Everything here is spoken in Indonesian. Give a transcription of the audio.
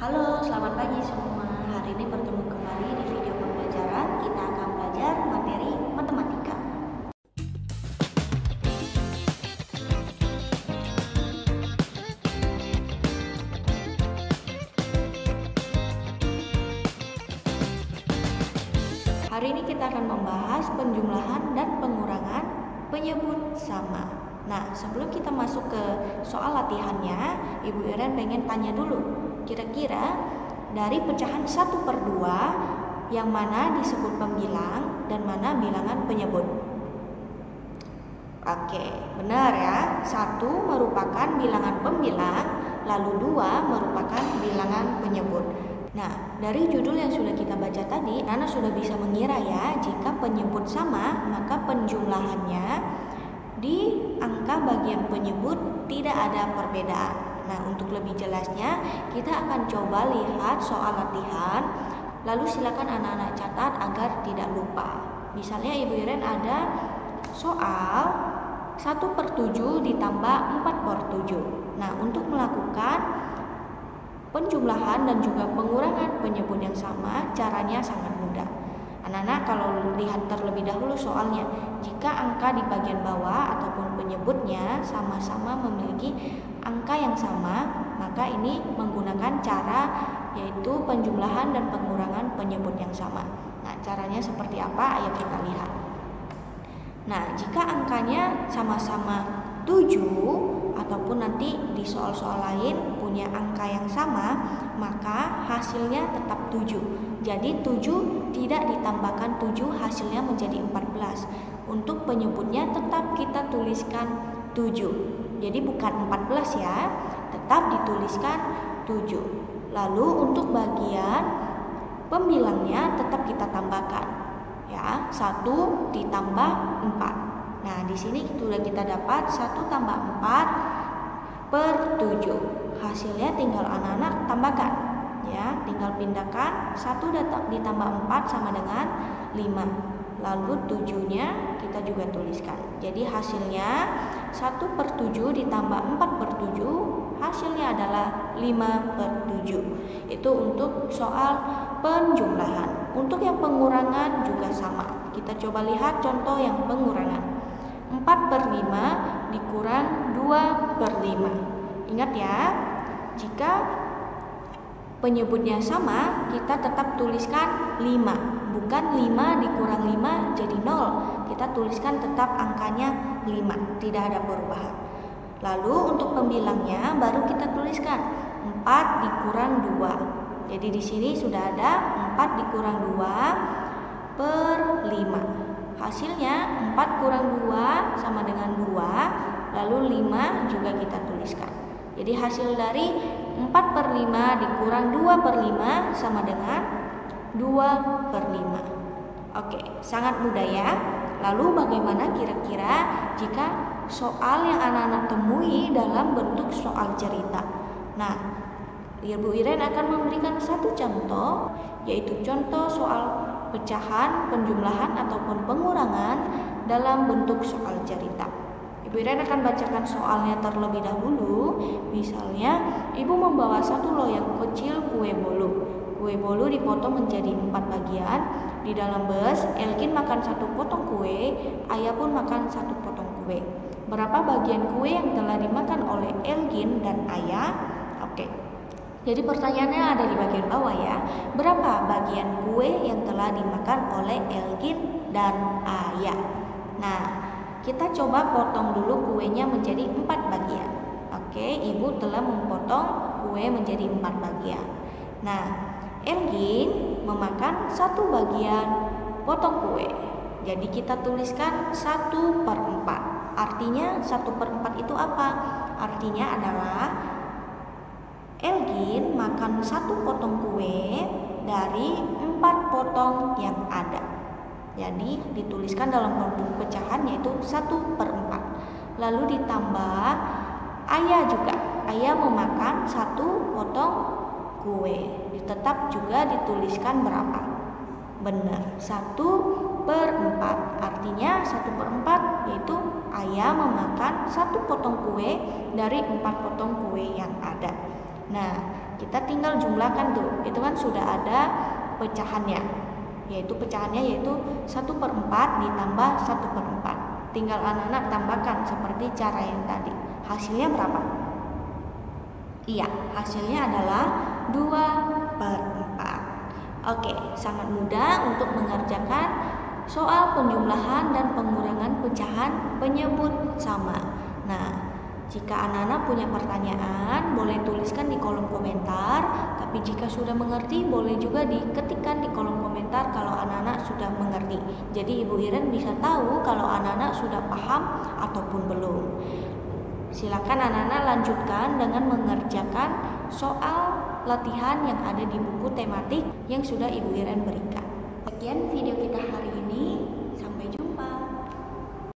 Halo, selamat pagi semua. Hari ini bertemu kembali di video pembelajaran. Kita akan belajar materi matematika. Hari ini kita akan membahas penjumlahan dan pengurangan penyebut sama. Nah, sebelum kita masuk ke soal latihannya, Ibu Iren pengen tanya dulu. Kira-kira dari pecahan 1/2 yang mana disebut pembilang dan mana bilangan penyebut? Oke, benar ya. 1 merupakan bilangan pembilang, lalu 2 merupakan bilangan penyebut. Nah, dari judul yang sudah kita baca tadi, Nana sudah bisa mengira ya, jika penyebut sama, maka penjumlahannya di angka bagian penyebut tidak ada perbedaan. Nah, untuk lebih jelasnya, kita akan coba lihat soal latihan, lalu silakan anak-anak catat agar tidak lupa. Misalnya Ibu Iren ada soal 1/7 ditambah 4/7. Nah, untuk melakukan penjumlahan dan juga pengurangan penyebut yang sama, caranya sangat mudah. Anak-anak kalau lihat terlebih dahulu soalnya, jika angka di bagian bawah ataupun penyebutnya sama-sama memiliki angka yang sama, maka ini menggunakan cara yaitu penjumlahan dan pengurangan penyebut yang sama. Nah, caranya seperti apa? Ayo kita lihat. Nah, jika angkanya sama-sama 7 ataupun nanti di soal-soal lain punya angka yang sama, maka hasilnya tetap 7. Jadi 7 tidak ditambahkan 7, hasilnya menjadi 14. Untuk penyebutnya tetap kita tuliskan 7. Jadi bukan 14 ya, tetap dituliskan 7. Lalu untuk bagian pembilangnya tetap kita tambahkan ya, 1 ditambah 4. Nah, di sini sudah kita dapat 1 tambah 4/7. Hasilnya tinggal anak-anak tambahkan ya, tinggal pindahkan 1 ditambah 4 sama dengan 5. Lalu 7-nya kita juga tuliskan. Jadi hasilnya 1/7 ditambah 4/7, hasilnya adalah 5/7. Itu untuk soal penjumlahan. Untuk yang pengurangan juga sama. Kita coba lihat contoh yang pengurangan. 4/5 dikurang 2/5. Ingat ya, jika penyebutnya sama, kita tetap tuliskan 5. Bukan 5 dikurang 5 jadi 0. Kita tuliskan tetap angkanya 5, tidak ada perubahan. Lalu untuk pembilangnya baru kita tuliskan 4 dikurang 2. Jadi di sini sudah ada 4 dikurang 2/5. Hasilnya 4 kurang 2 sama dengan 2, lalu 5 juga kita tuliskan. Jadi hasil dari 4/5 dikurang 2/5 sama dengan 2/5. Oke, sangat mudah ya. Lalu bagaimana kira-kira jika soal yang anak-anak temui dalam bentuk soal cerita? Nah, Ibu Iren akan memberikan satu contoh, yaitu contoh soal pecahan, penjumlahan ataupun pengurangan dalam bentuk soal cerita. Ibu Iren akan bacakan soalnya terlebih dahulu. Misalnya, ibu membawa satu loyang kecil kue bolu. Kue bolu dipotong menjadi 4 bagian. Di dalam bus, Elgin makan 1 potong kue, Ayah pun makan 1 potong kue. Berapa bagian kue yang telah dimakan oleh Elgin dan Ayah? Oke. Jadi pertanyaannya ada di bagian bawah ya. Berapa bagian kue yang telah dimakan oleh Elgin dan Ayah? Nah, kita coba potong dulu kuenya menjadi 4 bagian. Oke, ibu telah memotong kue menjadi 4 bagian. Nah, Elgin memakan 1 bagian potong kue. Jadi kita tuliskan 1/4. Artinya 1/4 itu apa? Artinya adalah Elgin makan 1 potong kue dari 4 potong yang ada. Jadi dituliskan dalam bentuk pecahan yaitu 1/4. Lalu ditambah Ayah juga. Ayah memakan 1 potong kue. Tetap juga dituliskan berapa? Benar, 1/4. Artinya 1/4 yaitu Ayah memakan 1 potong kue dari 4 potong kue yang ada. Nah, kita tinggal jumlahkan tuh, itu kan sudah ada pecahannya, yaitu 1/4 ditambah 1/4. Tinggal anak-anak tambahkan seperti cara yang tadi. Hasilnya berapa? Iya, hasilnya adalah 2/4. Oke, sangat mudah untuk mengerjakan soal penjumlahan dan pengurangan pecahan penyebut sama. Nah, jika anak-anak punya pertanyaan, boleh tuliskan di kolom komentar. Tapi jika sudah mengerti, boleh juga diketikkan di kolom komentar kalau anak-anak sudah mengerti. Jadi Ibu Iren bisa tahu kalau anak-anak sudah paham ataupun belum. Silakan anak-anak lanjutkan dengan mengerjakan soal latihan yang ada di buku tematik yang sudah Ibu Iren berikan. Sekian video kita hari